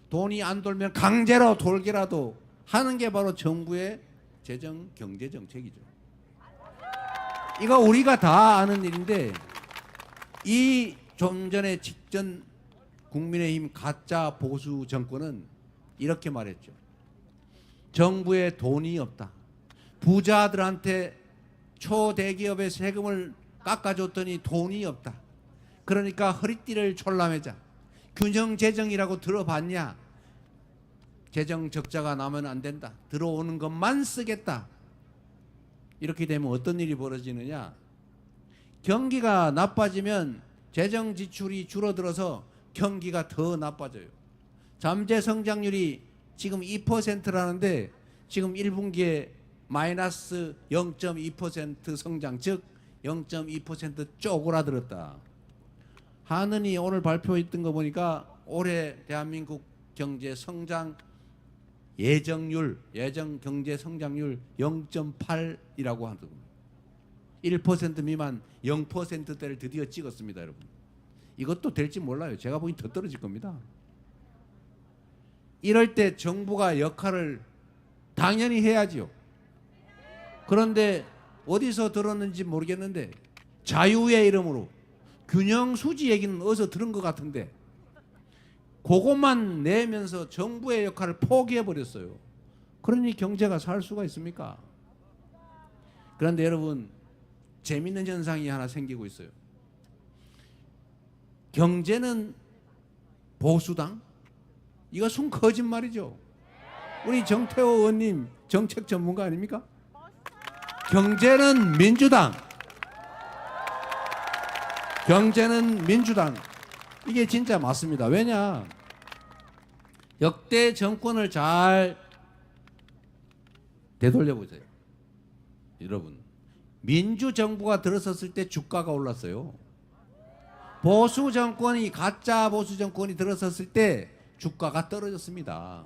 돈이 안 돌면 강제로 돌게라도 하는 게 바로 정부의 재정 경제 정책이죠. 이거 우리가 다 아는 일인데 이 좀 전에 직전 국민의힘 가짜 보수 정권은 이렇게 말했죠. 정부에 돈이 없다. 부자들한테 초대기업의 세금을 깎아줬더니 돈이 없다. 그러니까 허리띠를 졸라매자. 균형재정이라고 들어봤냐? 재정 적자가 나면 안 된다. 들어오는 것만 쓰겠다. 이렇게 되면 어떤 일이 벌어지느냐? 경기가 나빠지면 재정 지출이 줄어들어서 경기가 더 나빠져요. 잠재 성장률이 지금 2%라는데 지금 1분기에 마이너스 0.2% 성장, 즉 0.2% 쪼그라들었다. 한은이 오늘 발표했던 거 보니까 올해 대한민국 경제 성장 예정 경제 성장률 0.8이라고 하더군요. 1% 미만 0%대를 드디어 찍었습니다, 여러분. 이것도 될지 몰라요. 제가 보기엔 더 떨어질 겁니다. 이럴 때 정부가 역할을 당연히 해야지요. 그런데 어디서 들었는지 모르겠는데 자유의 이름으로 균형 수지 얘기는 어디서 들은 것 같은데 그것만 내면서 정부의 역할을 포기해 버렸어요. 그러니 경제가 살 수가 있습니까? 그런데 여러분 재밌는 현상이 하나 생기고 있어요. 경제는 보수당, 이것은 거짓말이죠. 우리 정태호 의원님 정책 전문가 아닙니까? 경제는 민주당, 경제는 민주당. 이게 진짜 맞습니다. 왜냐? 역대 정권을 잘 되돌려 보세요. 여러분, 민주정부가 들어섰을 때 주가가 올랐어요. 보수 정권이, 가짜 보수 정권이 들어섰을 때 주가가 떨어졌습니다.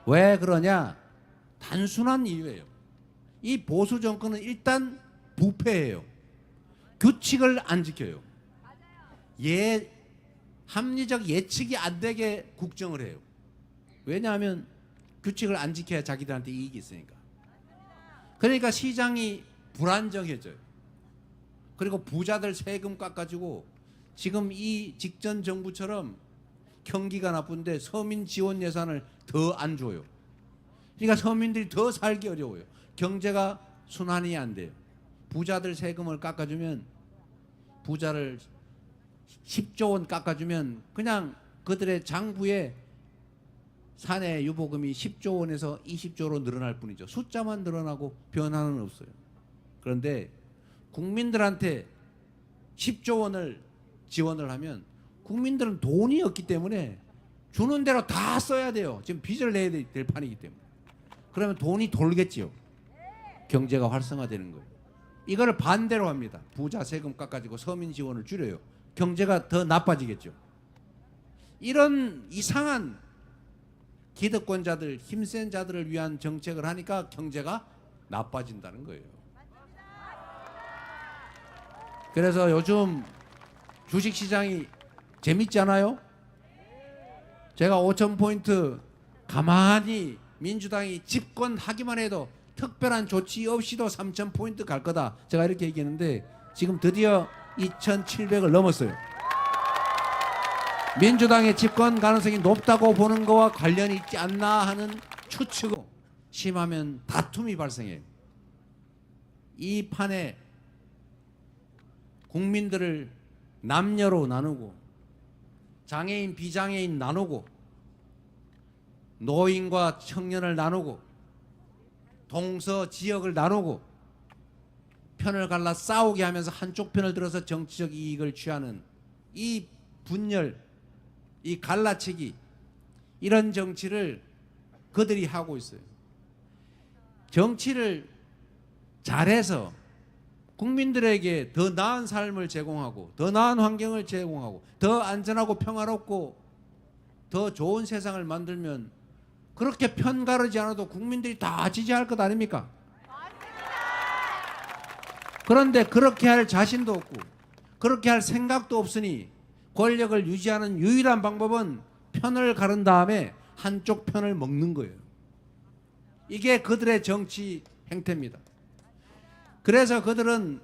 왜 그러냐? 단순한 이유예요. 이 보수 정권은 일단 부패해요. 규칙을 안 지켜요. 합리적 예측이 안 되게 국정을 해요. 왜냐하면 규칙을 안 지켜야 자기들한테 이익이 있으니까. 그러니까 시장이 불안정해져요. 그리고 부자들 세금 깎아주고, 지금 이 직전 정부처럼 경기가 나쁜데 서민 지원 예산을 더 안 줘요. 그러니까 서민들이 더 살기 어려워요. 경제가 순환이 안 돼요. 부자들 세금을 깎아주면, 부자를 10조 원 깎아주면 그냥 그들의 장부에 사내 유보금이 10조 원에서 20조로 늘어날 뿐이죠. 숫자만 늘어나고 변화는 없어요. 그런데 국민들한테 10조 원을 지원을 하면 국민들은 돈이 없기 때문에 주는 대로 다 써야 돼요. 지금 빚을 내야 될 판이기 때문에. 그러면 돈이 돌겠지요. 경제가 활성화되는 거예요. 이거를 반대로 합니다. 부자 세금 깎아주고 서민 지원을 줄여요. 경제가 더 나빠지겠죠. 이런 이상한 기득권자들, 힘센 자들을 위한 정책을 하니까 경제가 나빠진다는 거예요. 그래서 요즘 주식시장이 재밌지 않아요? 제가 5,000포인트 가만히 민주당이 집권하기만 해도 특별한 조치 없이도 3,000포인트 갈 거다, 제가 이렇게 얘기했는데 지금 드디어 2,700을 넘었어요. 민주당의 집권 가능성이 높다고 보는 거와 관련이 있지 않나 하는 추측으로, 심하면 다툼이 발생해요. 이 판에 국민들을 남녀로 나누고, 장애인 비장애인 나누고, 노인과 청년을 나누고, 동서 지역을 나누고, 편을 갈라 싸우게 하면서 한쪽 편을 들어서 정치적 이익을 취하는 이 분열, 이 갈라치기, 이런 정치를 그들이 하고 있어요. 정치를 잘해서 국민들에게 더 나은 삶을 제공하고, 더 나은 환경을 제공하고, 더 안전하고 평화롭고 더 좋은 세상을 만들면 그렇게 편가르지 않아도 국민들이 다 지지할 것 아닙니까? 그런데 그렇게 할 자신도 없고 그렇게 할 생각도 없으니 권력을 유지하는 유일한 방법은 편을 가른 다음에 한쪽 편을 먹는 거예요. 이게 그들의 정치 행태입니다. 그래서 그들은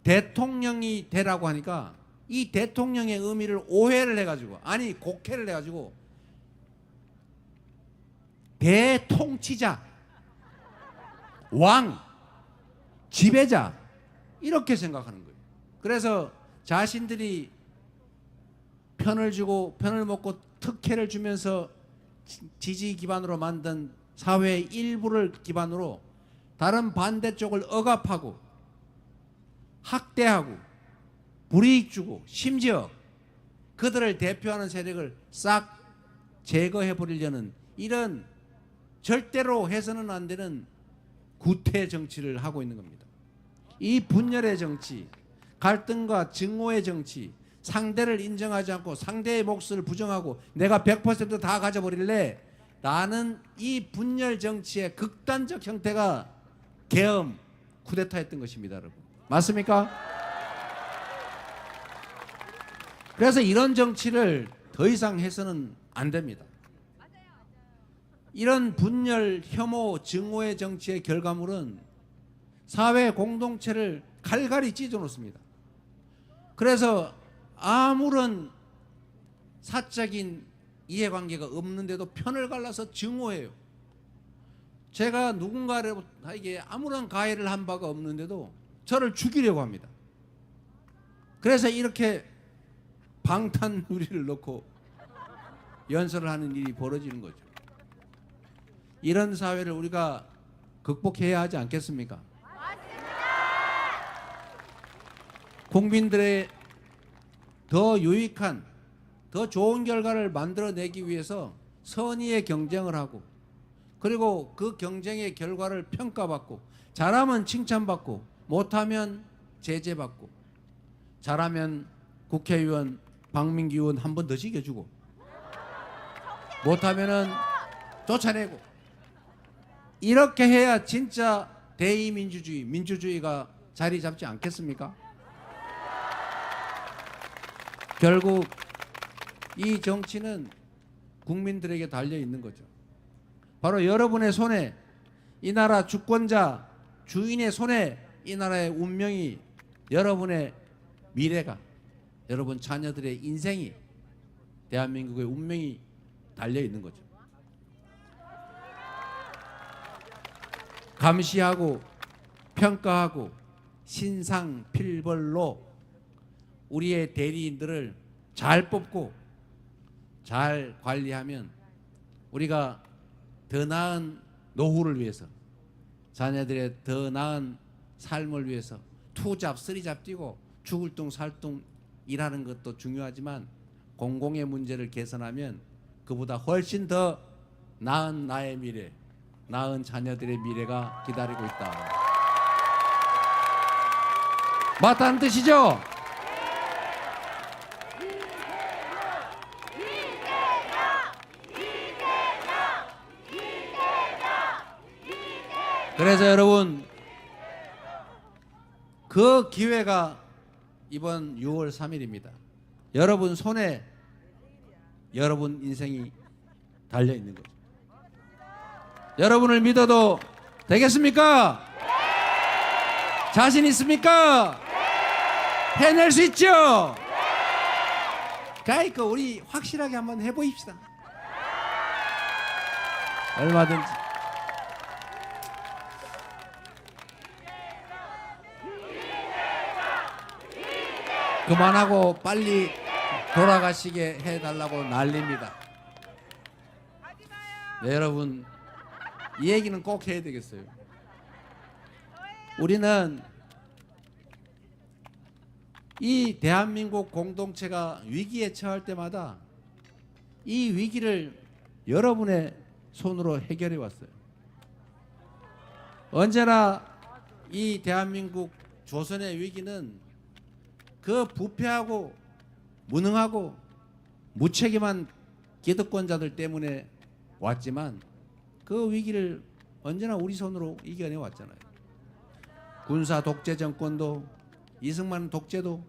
대통령이 되라고 하니까 이 대통령의 의미를 오해를 해가지고, 아니 곡해를 해가지고 대통치자, 왕, 지배자, 이렇게 생각하는 거예요. 그래서 자신들이 편을 주고 편을 먹고 특혜를 주면서 지지 기반으로 만든 사회의 일부를 기반으로 다른 반대쪽을 억압하고 학대하고 불이익 주고, 심지어 그들을 대표하는 세력을 싹 제거해 버리려는 이런 절대로 해서는 안 되는 구태 정치를 하고 있는 겁니다. 이 분열의 정치, 갈등과 증오의 정치, 상대를 인정하지 않고 상대의 몫을 부정하고 내가 100%다 가져버릴래 라는 이 분열 정치의 극단적 형태가 계엄, 쿠데타였던 것입니다, 여러분. 맞습니까? 그래서 이런 정치를 더 이상 해서는 안 됩니다. 이런 분열, 혐오, 증오의 정치의 결과물은 사회 공동체를 갈갈이 찢어놓습니다. 그래서 아무런 사적인 이해관계가 없는데도 편을 갈라서 증오해요. 제가 누군가에게 아무런 가해를 한 바가 없는데도 저를 죽이려고 합니다. 그래서 이렇게 방탄유리를 넣고 연설을 하는 일이 벌어지는 거죠. 이런 사회를 우리가 극복해야 하지 않겠습니까? 국민들의 더 유익한, 더 좋은 결과를 만들어내기 위해서 선의의 경쟁을 하고, 그리고 그 경쟁의 결과를 평가받고, 잘하면 칭찬받고, 못하면 제재받고, 잘하면 국회의원 박민규 의원 한 번 더 시켜주고, 못하면은 쫓아내고, 이렇게 해야 진짜 대의민주주의, 민주주의가 자리 잡지 않겠습니까? 결국 이 정치는 국민들에게 달려 있는 거죠. 바로 여러분의 손에, 이 나라 주권자, 주인의 손에 이 나라의 운명이, 여러분의 미래가, 여러분 자녀들의 인생이, 대한민국의 운명이 달려 있는 거죠. 감시하고 평가하고 신상필벌로 우리의 대리인들을 잘 뽑고 잘 관리하면 우리가 더 나은 노후를 위해서, 자녀들의 더 나은 삶을 위해서 투잡, 쓰리잡 뛰고 죽을 둥 살 둥 일하는 것도 중요하지만, 공공의 문제를 개선하면 그보다 훨씬 더 나은 나의 미래, 나은 자녀들의 미래가 기다리고 있다. 맞다는 뜻이죠? 그래서 여러분, 그 기회가 이번 6월 3일입니다. 여러분 손에 여러분 인생이 달려 있는 거죠. 여러분을 믿어도 되겠습니까? 자신 있습니까? 해낼 수 있죠? 그러니까 우리 확실하게 한번 해보입시다. 얼마든지. 그만하고 빨리 돌아가시게 해달라고 난립니다. 네, 여러분, 이 얘기는 꼭 해야 되겠어요. 우리는 이 대한민국 공동체가 위기에 처할 때마다 이 위기를 여러분의 손으로 해결해 왔어요. 언제나 이 대한민국 조선의 위기는 그 부패하고 무능하고 무책임한 기득권자들 때문에 왔지만, 그 위기를 언제나 우리 손으로 이겨내 왔잖아요. 군사 독재 정권도, 이승만 독재도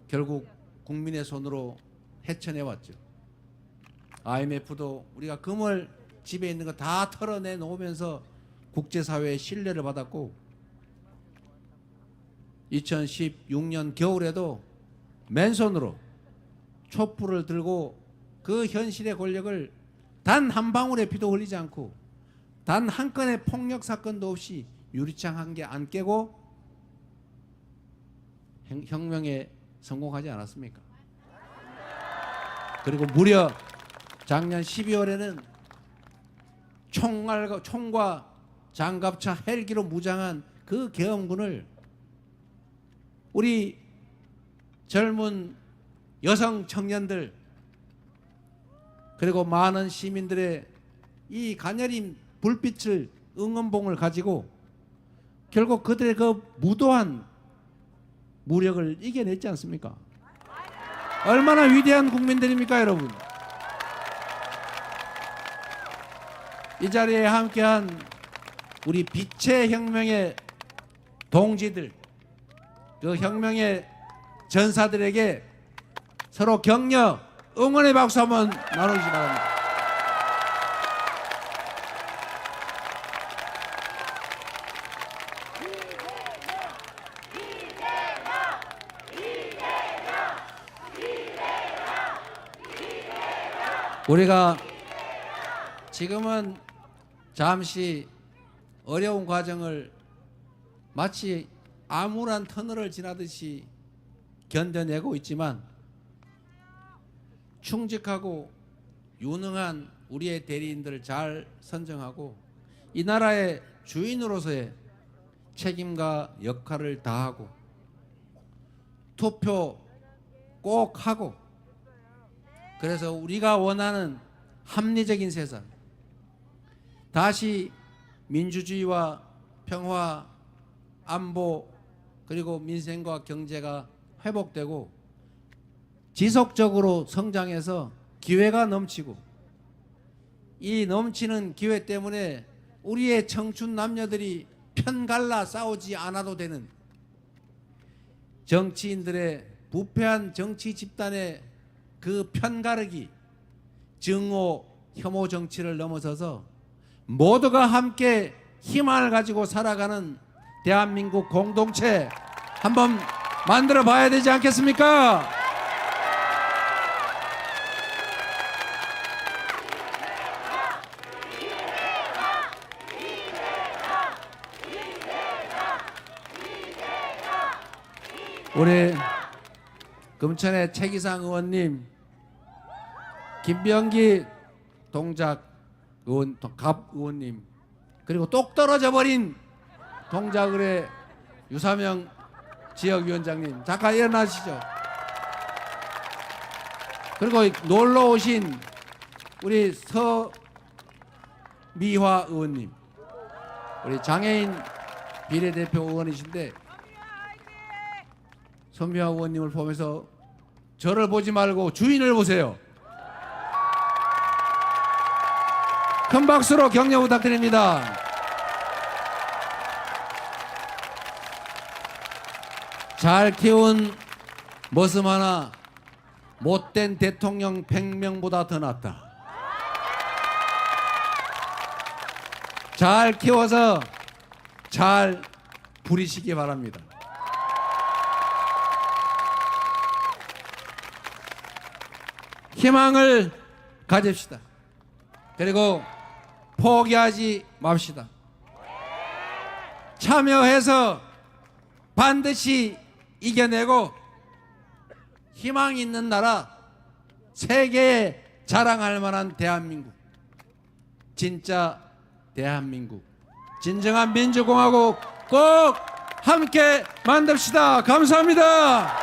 결국 국민의 손으로 헤쳐내 왔죠. IMF도 우리가 금을 집에 있는 거 다 털어내 놓으면서 국제사회의 신뢰를 받았고, 2016년 겨울에도 맨손으로 촛불을 들고 그 현실의 권력을 단 한 방울의 피도 흘리지 않고, 단 한 건의 폭력 사건도 없이 유리창 한 개 안 깨고 혁명에 성공하지 않았습니까? 그리고 무려 작년 12월에는 총과 장갑차, 헬기로 무장한 그 계엄군을 우리 젊은 여성 청년들, 그리고 많은 시민들의 이 가녀린 불빛을, 응원봉을 가지고 결국 그들의 그 무도한 무력을 이겨냈지 않습니까? 얼마나 위대한 국민들입니까, 여러분? 이 자리에 함께한 우리 빛의 혁명의 동지들, 그 혁명의 전사들에게 서로 격려, 응원의 박수 한번 나누시기 바랍니다. 우리가 지금은 잠시 어려운 과정을 마치 암울한 터널을 지나듯이 견뎌내고 있지만, 충직하고 유능한 우리의 대리인들을 잘 선정하고 이 나라의 주인으로서의 책임과 역할을 다하고 투표 꼭 하고, 그래서 우리가 원하는 합리적인 세상, 다시 민주주의와 평화, 안보, 그리고 민생과 경제가 회복되고 지속적으로 성장해서 기회가 넘치고, 이 넘치는 기회 때문에 우리의 청춘 남녀들이 편갈라 싸우지 않아도 되는, 정치인들의 부패한 정치 집단의 그 편가르기, 증오, 혐오 정치를 넘어서서 모두가 함께 희망을 가지고 살아가는 대한민국 공동체 한번 만들어 봐야 되지 않겠습니까? 우리 금천의 최기상 의원님, 김병기 동작 의원, 갑 의원님, 그리고 똑 떨어져 버린 동작을의 유사명 지역위원장님, 잠깐 일어나시죠. 그리고 놀러 오신 우리 서미화 의원님, 우리 장애인 비례대표 의원이신데 서미화 의원님을 보면서 저를 보지 말고 주인을 보세요. 큰 박수로 격려 부탁드립니다. 잘 키운 머슴 하나 못된 대통령 100명보다 더 낫다. 잘 키워서 잘 부리시기 바랍니다. 희망을 가집시다. 그리고 포기하지 맙시다. 참여해서 반드시 이겨내고 희망 있는 나라, 세계에 자랑할 만한 대한민국, 진짜 대한민국, 진정한 민주공화국 꼭 함께 만듭시다. 감사합니다.